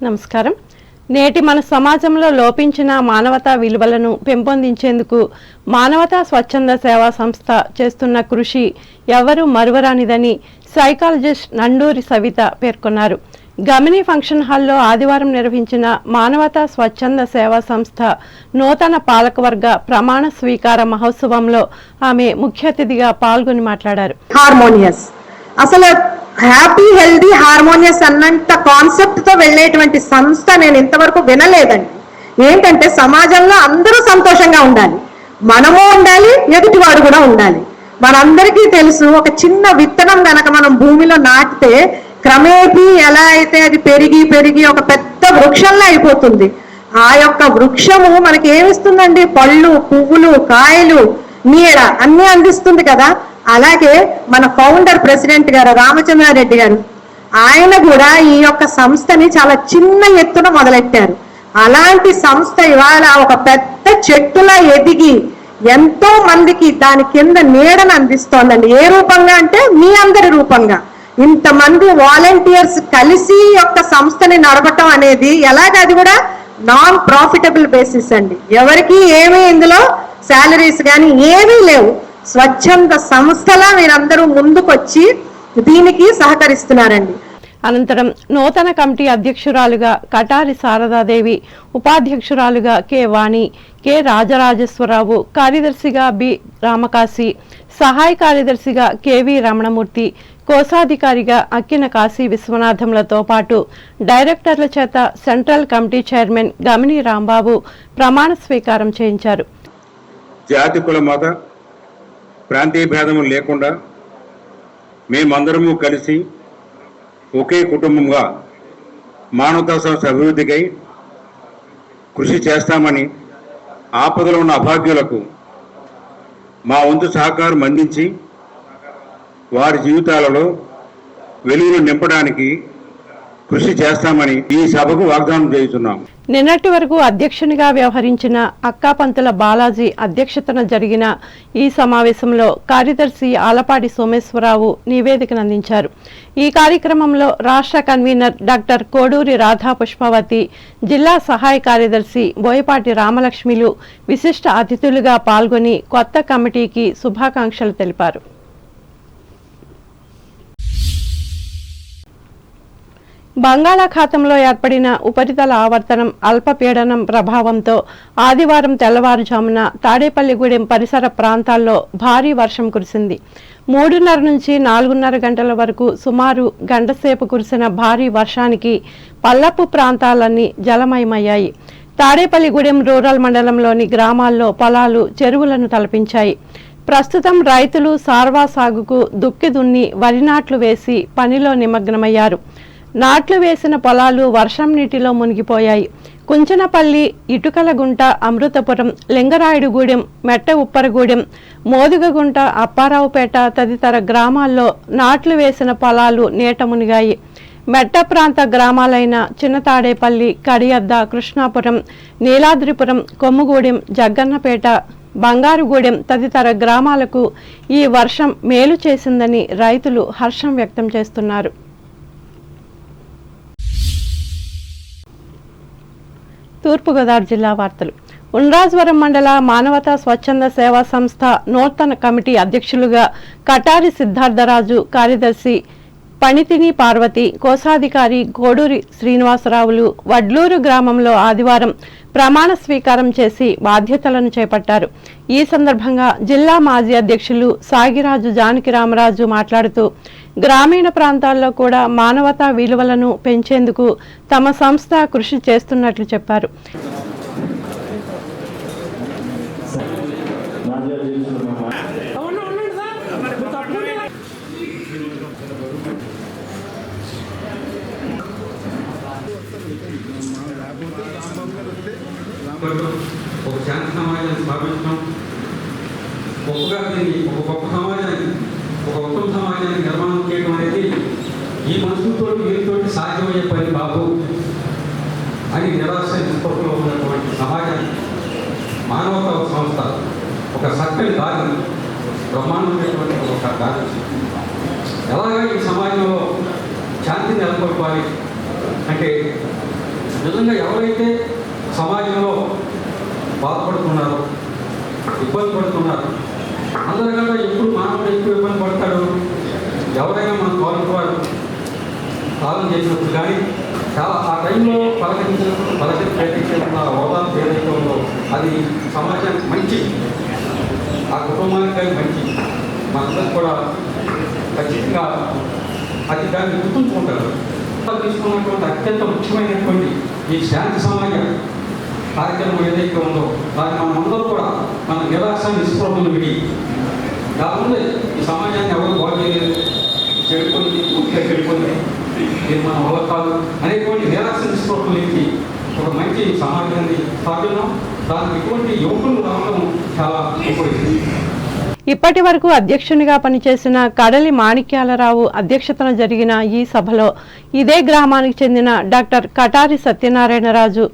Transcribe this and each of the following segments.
నమస్కారం. నేటి మన సమాజంలో లోపించిన మానవతా విలువలను పెంపొందించేందుకు మానవతా స్వచ్ఛంద సేవా సంస్థ చేస్తున్న కృషి ఎవరూ మరువరానిదని సైకాలజిస్ట్ నండూరి సవిత పేర్కొన్నారు. గమిని ఫంక్షన్ హాల్లో ఆదివారం నిర్వహించిన మానవతా స్వచ్ఛంద సేవా సంస్థ నూతన పాలకవర్గ ప్రమాణ స్వీకార మహోత్సవంలో ఆమె ముఖ్య అతిథిగా పాల్గొని మాట్లాడారు. హార్మోనియస్ అసలు హ్యాపీ హెల్దీ హార్మోనియస్ అన్నంత కాన్సెప్ట్ తో వెళ్ళేటువంటి సంస్థ నేను ఇంతవరకు వినలేదండి. ఏంటంటే సమాజంలో అందరూ సంతోషంగా ఉండాలి, మనము ఉండాలి, ఎదుటివాడు కూడా ఉండాలి. మనందరికీ తెలుసు, ఒక చిన్న విత్తనం గనక మనం భూమిలో నాటితే క్రమేపీ ఎలా అయితే అది పెరిగి పెరిగి ఒక పెద్ద వృక్షంలా అయిపోతుంది. ఆ యొక్క వృక్షము మనకి ఏమిస్తుందండి? పళ్ళు, పువ్వులు, కాయలు, నీడ అన్నీ అందిస్తుంది కదా. అలాగే మన ఫౌండర్ ప్రెసిడెంట్ గారు రామచంద్రారెడ్డి గారు, ఆయన కూడా ఈ యొక్క సంస్థని చాలా చిన్న ఎత్తున మొదలెట్టారు. అలాంటి సంస్థ ఇవాళ ఒక పెద్ద చెట్టులా ఎదిగి ఎంతో మందికి దాని కింద నీడను అందిస్తోందండి. ఏ రూపంగా అంటే మీ అందరి రూపంగా. ఇంతమంది వాలంటీర్స్ కలిసి యొక్క సంస్థని నడపటం అనేది ఎలాగ, అది కూడా నాన్ ప్రాఫిటబుల్ బేసిస్ అండి. ఎవరికి ఏమీ ఇందులో శాలరీస్ కానీ ఏమీ లేవు. స్వచ్ఛంద సంస్థలా మీరందరూ ముందుకొచ్చి దీనికి సహకరిస్తున్నారండి. అనంతరం నూతన కమిటీ అధ్యక్షురాలుగా కటారి శారదాదేవి, ఉపాధ్యక్షురాలుగా కె వాణి, కె రాజరాజేశ్వరరావు, కార్యదర్శిగా బి రామకాశి, సహాయ కార్యదర్శిగా కెవి రమణమూర్తి, కోశాధికారిగా అక్కిన కాశీ విశ్వనాథంలతో పాటు డైరెక్టర్ల చేత central committee chairman Gamini Rambabu ప్రమాణ స్వీకారం చేయించారు. జాతి కుల మత ప్రాంతీయ భేదము లేకుండా మేమందరము కలిసి ఒకే కుటుంబంగా మానవతా సంస్థ అభివృద్ధికై కృషి చేస్తామని, ఆపదలో ఉన్న అభాగ్యులకు మా వంతు సహకారం అందించి వారి జీవితాలలో వెలుగులు నింపడానికి కృషి చేస్తామని ఈ సభకు వాగ్దానం చేస్తున్నాం. నిన్నటి వరకు అధ్యక్షునిగా వ్యవహరించిన అక్కాపంతుల బాలాజీ అధ్యక్షతన జరిగిన ఈ సమావేశంలో కార్యదర్శి ఆలపాటి సోమేశ్వరరావు నివేదికను అందించారు. ఈ కార్యక్రమంలో రాష్ట్ర కన్వీనర్ డాక్టర్ కోడూరి రాధా పుష్పవతి, జిల్లా సహాయ కార్యదర్శి బోయపాటి రామలక్ష్మిలు విశిష్ట అతిథులుగా పాల్గొని కొత్త కమిటీకి శుభాకాంక్షలు తెలిపారు. బంగాళాఖాతంలో ఏర్పడిన ఉపరితల ఆవర్తనం అల్పపీడనం ప్రభావంతో ఆదివారం తెల్లవారుజామున తాడేపల్లిగూడెం పరిసర ప్రాంతాల్లో భారీ వర్షం కురిసింది. 3:30 నుంచి 4:30 గంటల వరకు సుమారు గంటసేపు కురిసిన భారీ వర్షానికి పల్లపు ప్రాంతాలన్నీ జలమయమయ్యాయి. తాడేపల్లిగూడెం రూరల్ మండలంలోని గ్రామాల్లో పొలాలు, చెరువులను తలపించాయి. ప్రస్తుతం రైతులు సార్వా సాగుకు దుక్కి దున్ని వరి నాట్లు వేసి పనిలో నిమగ్నమయ్యారు. నాట్లు వేసిన పొలాలు వర్షం నీటిలో మునిగిపోయాయి. కుంచనపల్లి, ఇటుకలగుంట, అమృతపురం, లింగరాయుడుగూడెం, మెట్ట ఉప్పరగూడెం, మోదుగగుంట, అప్పారావుపేట తదితర గ్రామాల్లో నాట్లు వేసిన పొలాలు నీట మునిగాయి. మెట్ట ప్రాంత గ్రామాలైన చిన్నతాడేపల్లి, కడియద్ద, కృష్ణాపురం, నీలాద్రిపురం, కొమ్ముగూడెం, జగ్గన్నపేట, బంగారుగూడెం తదితర గ్రామాలకు ఈ వర్షం మేలు చేసిందని రైతులు హర్షం వ్యక్తం చేస్తున్నారు. తూర్పుగోదావరి జిల్లా వార్తలు. ఉండ్రాజవరం మండల మానవతా స్వచ్ఛంద సేవా సంస్థ నూతన కమిటీ అధ్యక్షులుగా కటారి సిద్ధార్థరాజు, కార్యదర్శి పణితిని పార్వతి, కోశాధికారి కోడూరి శ్రీనివాసరావులు వడ్లూరు గ్రామంలో ఆదివారం ప్రమాణ స్వీకారం చేసి బాధ్యతలను చేపట్టారు. ఈ సందర్భంగా జిల్లా మాజీ అధ్యక్షులు సాగిరాజు జానకిరామరాజు మాట్లాడుతూ గ్రామీణ ప్రాంతాల్లో కూడా మానవతా విలువలను పెంచేందుకు తమ సంస్థ కృషి చేస్తున్నట్లు చెప్పారు. ఒక శాంతి సమాజాన్ని స్థాపించడం, ఒక గొప్ప సమాజాన్ని, ఒక ఉత్తమ సమాజాన్ని నిర్మాణం చేయడం అనేది ఈ మనసుతో వీరితో సాధ్యమయ్యే పని బాబు అని నిరాశ నిస్పృహలో ఉన్నటువంటి సమాజాన్ని మానవతా సంస్థ ఒక చక్కని దారిని, బ్రహ్మాండమైనటువంటి ఒక దారి, ఎలాగ ఈ సమాజంలో శాంతిని నెలకొల్పాలి అంటే నిజంగా ఎవరైతే సమాజంలో బాధపడుతున్నారో, ఇబ్బంది పడుతున్నారు, అందరికన్నా ఎప్పుడు మానవుడు ఎక్కువ ఇబ్బంది పడతాడు, ఎవరైనా మన వారు సాధన చేసినప్పుడు కానీ చాలా ఆ టైంలో ప్రయత్నించిన ఓదార్పు ఏదైతే ఉందో అది సమాజానికి మంచి, ఆ కుటుంబానికి కానీ మంచి, మనందరికి కూడా ఖచ్చితంగా అది దాన్ని గుర్తుంచుకుంటారు. తీసుకున్నటువంటి అత్యంత ముఖ్యమైనటువంటి ఈ శాంతి సమాజ కార్యక్రమం ఏదైతే ఉందో దాన్ని మనమందరూ కూడా మన నిరాశ నిస్పృహలు విడి కాకుండా ఈ సమాజాన్ని ఎవరు బాగు చేయలేదు, చెడుకుంది, పూర్తిగా చెడుకుంది, ఇది మన వల్ల కాదు అనేటువంటి నిరాశ నిస్పృహలకి ఒక మంచి సమాజాన్ని స్థాపించడం, దానికి ఎటువంటి యువకులు రావడం చాలా ఉపయోగించింది. ఇప్పటి వరకు అధ్యక్షునిగా పనిచేసిన కడలి మాణిక్యాలరావు అధ్యక్షతన జరిగిన ఈ సభలో ఇదే గ్రామానికి చెందిన doctor Katari Satyanarayanaraju,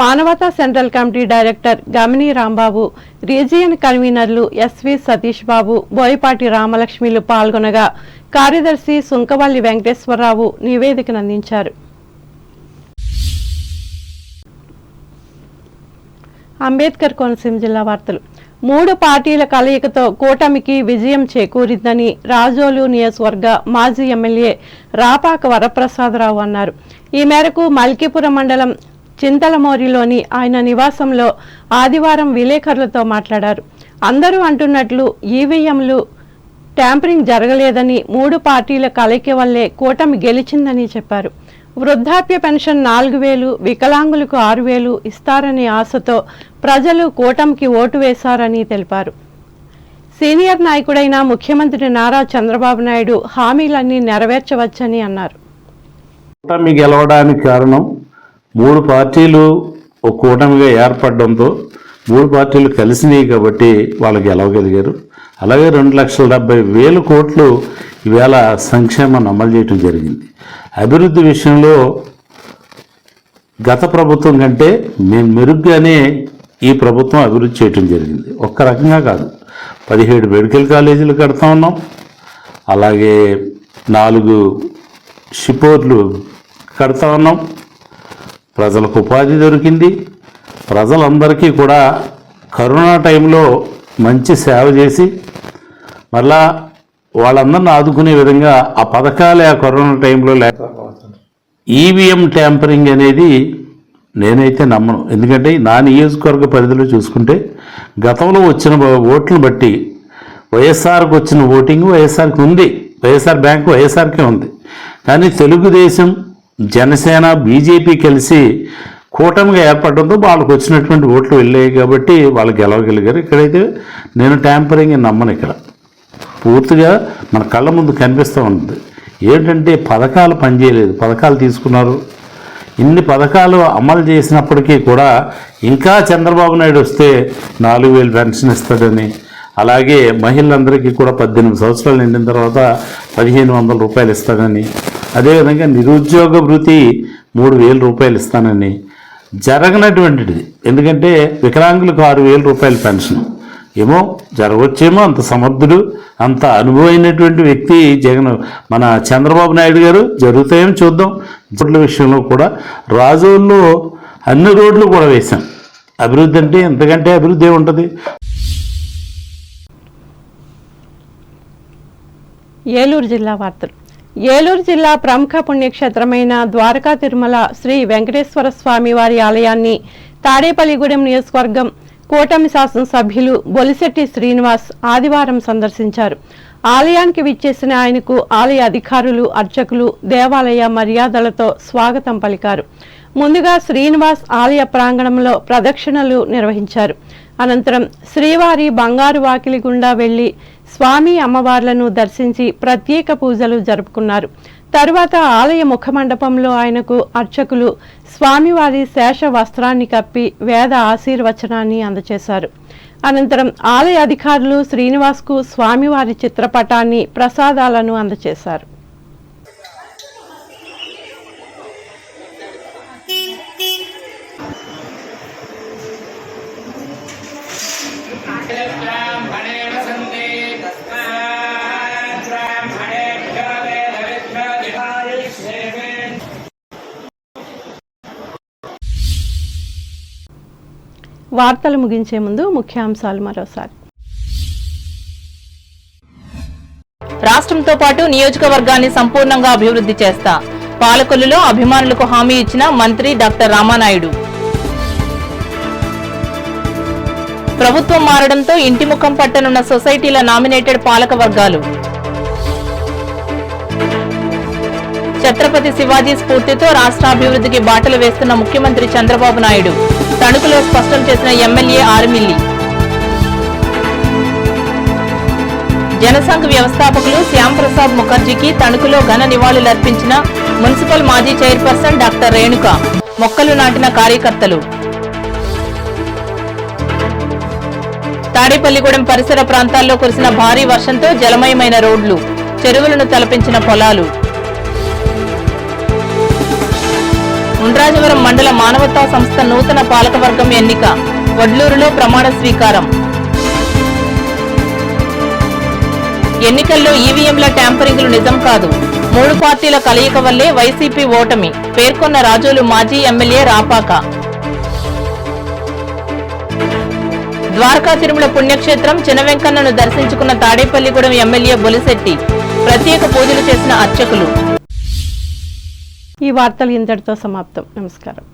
Manavata central committee director Gamini Rambabu, region కన్వీనర్లు ఎస్వి సతీష్ బాబు, బోయపాటి రామలక్ష్మిలు పాల్గొనగా కార్యదర్శి సుంకవల్లి వెంకటేశ్వరరావు నివేదికను అందించారు. అంబేద్కర్ కోనసీమ జిల్లా వార్తలు. 3 పార్టీల కలయికతో కూటమికి విజయం చేకూరిందని రాజోలు నియోజకవర్గ మాజీ ఎమ్మెల్యే రాపాక వరప్రసాదరావు అన్నారు. ఈ మేరకు మల్కీపురం మండలం చింతలమోరిలోని ఆయన నివాసంలో ఆదివారం విలేకరులతో మాట్లాడారు. అందరూ అంటున్నట్లు ఈవీఎంలు ట్యాంపరింగ్ జరగలేదని, 3 పార్టీల కలయిక వల్లే కూటమి గెలిచిందని చెప్పారు. వృద్ధాప్య పెన్షన్ 4,000, వికలాంగులకు 6,000 ఇస్తారనే ఆశతో ప్రజలు కూటమికి ఓటు వేశారని తెలిపారు. సీనియర్ నాయకుడైన ముఖ్యమంత్రి నారా చంద్రబాబు నాయుడు హామీలన్నీ నెరవేర్చవచ్చని అన్నారు. కూటమి గెలవడానికి కారణం 3 పార్టీలు ఒక కూటమిగా ఏర్పడడంతో 3 పార్టీలు కలిసినాయి కాబట్టి వాళ్ళు గెలవగలిగారు. అలాగే 2,70,000 కోట్లు ఈవేళ సంక్షేమాన్ని అమలు చేయడం జరిగింది. అభివృద్ధి విషయంలో గత ప్రభుత్వం కంటే మేము మెరుగ్గానే ఈ ప్రభుత్వం అభివృద్ధి చేయడం జరిగింది. ఒక్క రకంగా కాదు, 17 మెడికల్ కాలేజీలు కడతా ఉన్నాం, అలాగే 4 షిపోర్లు కడతా ఉన్నాం, ప్రజలకు ఉపాధి దొరికింది. ప్రజలందరికీ కూడా కరోనా టైంలో మంచి సేవ చేసి మళ్ళా వాళ్ళందరిని ఆదుకునే విధంగా ఆ పథకాలే ఆ కరోనా టైంలో ఈవీఎం ట్యాంపరింగ్ అనేది నేనైతే నమ్మను. ఎందుకంటే నా నియోజకవర్గ పరిధిలో చూసుకుంటే గతంలో వచ్చిన ఓట్లను బట్టి వైఎస్ఆర్కి వచ్చిన ఓటింగ్ వైఎస్ఆర్కి ఉంది, వైఎస్ఆర్ బ్యాంకు వైఎస్ఆర్కే ఉంది. కానీ తెలుగుదేశం, జనసేన, బీజేపీ కలిసి కూటమిగా ఏర్పడడంతో వాళ్ళకు వచ్చినటువంటి ఓట్లు వెళ్ళాయి కాబట్టి వాళ్ళు గెలవగలిగారు. ఇక్కడైతే నేను ట్యాంపరింగ్ నమ్మను. ఇక్కడ పూర్తిగా మన కళ్ళ ముందు కనిపిస్తూ ఉంది. ఏంటంటే పథకాలు పనిచేయలేదు, పథకాలు తీసుకున్నారు. ఇన్ని పథకాలు అమలు చేసినప్పటికీ కూడా ఇంకా చంద్రబాబు నాయుడు వస్తే 4,000 పెన్షన్ ఇస్తాడని, అలాగే మహిళలందరికీ కూడా 18 సంవత్సరాలు నిండిన తర్వాత 1,500 రూపాయలు ఇస్తాడని, అదేవిధంగా నిరుద్యోగ భృతి 3,000 రూపాయలు ఇస్తానని జరగనటువంటిది. ఎందుకంటే వికలాంగులకు 6,000 రూపాయల పెన్షన్ ఏమో జరగవచ్చేమో, అంత సమర్థుడు, అంత అనుభవమైనటువంటి వ్యక్తి జగన్ మన చంద్రబాబు నాయుడు గారు. జరుగుతాయేమో చూద్దాం. రోడ్ల విషయంలో కూడా రాజోల్లో అన్ని రోడ్లు కూడా వేశాం. అభివృద్ధి అంటే ఎంతకంటే అభివృద్ధి ఏముంటుంది. ఏలూరు జిల్లా వార్తలు. ఏలూరు జిల్లా ప్రముఖ పుణ్యక్షేత్రమైన ద్వారకా తిరుమల శ్రీ వెంకటేశ్వర స్వామి వారి ఆలయాన్ని తాడేపల్లిగూడెం నియోజకవర్గం కూటమి శాసనసభ్యులు బొలిశెట్టి శ్రీనివాస్ ఆదివారం సందర్శించారు. ఆలయానికి విచ్చేసిన ఆయనకు ఆలయ అధికారులు, అర్చకులు దేవాలయ మర్యాదలతో స్వాగతం పలికారు. ముందుగా శ్రీనివాస్ ఆలయ ప్రాంగణంలో ప్రదక్షిణలు నిర్వహించారు. అనంతరం శ్రీవారి బంగారు వాకిలి గుండా వెళ్లి స్వామి అమ్మవార్లను దర్శించి ప్రత్యేక పూజలు జరుపుకున్నారు. తరువాత ఆలయ ముఖమండపంలో ఆయనకు అర్చకులు స్వామివారి శేష వస్త్రాన్ని కప్పి వేద ఆశీర్వచనాన్ని అందజేశారు. అనంతరం ఆలయ అధికారులు శ్రీనివాస్కు స్వామివారి చిత్రపటాన్ని, ప్రసాదాలను అందజేశారు. వార్తలు ముగించే ముందు ముఖ్యాంశాలు మరోసారి. రాష్ట్రంతో పాటు నియోజకవర్గాన్ని సంపూర్ణంగా అభివృద్ధి చేస్తా. పాలకొల్లులో అభిమానులకు హామీ ఇచ్చిన మంత్రి డాక్టర్ రామానాయుడు. ప్రభుత్వం మారడంతో ఇంటి ముఖం పట్టనున్న సొసైటీల నామినేటెడ్ పాలక వర్గాలు. ఛత్రపతి శివాజీ స్ఫూర్తితో రాష్ట్ర అభివృద్ధికి బాటలు వేస్తున్న ముఖ్యమంత్రి చంద్రబాబు నాయుడు. తణుకులో స్పష్టం చేసిన ఎమ్మెల్యే ఆర్మిల్లి. జనసంఘ్ వ్యవస్థాపకులు శ్యాంప్రసాద్ ముఖర్జీకి తణుకులో ఘన నివాళులర్పించిన మున్సిపల్ మాజీ చైర్పర్సన్ డాక్టర్ రేణుక. మొక్కలు నాటిన కార్యకర్తలు. తాడేపల్లిగూడెం పరిసర ప్రాంతాల్లో కురిసిన భారీ వర్షంతో జలమయమైన రోడ్లు, చెరువులను తలపించిన పొలాలు. ఉండ్రాజవరం మండల మానవతా సంస్థ నూతన పాలకవర్గం ఎన్నిక. వడ్లూరులో ప్రమాణ స్వీకారం. ఎన్నికల్లో ఈవీఎంల ట్యాంపరింగ్లు నిజం కాదు. 3 పార్టీల కలయిక వల్లే వైసీపీ ఓటమి పేర్కొన్న రాజోలు మాజీ ఎమ్మెల్యే రాపాక. ద్వారకా తిరుమల పుణ్యక్షేత్రం చినవెంకన్నను దర్శించుకున్న తాడేపల్లిగూడెం ఎమ్మెల్యే బొలిశెట్టి. ప్రత్యేక పూజలు చేసిన అర్చకులు. ఈ వార్తలు ఇంతటితో సమాప్తం. నమస్కారం.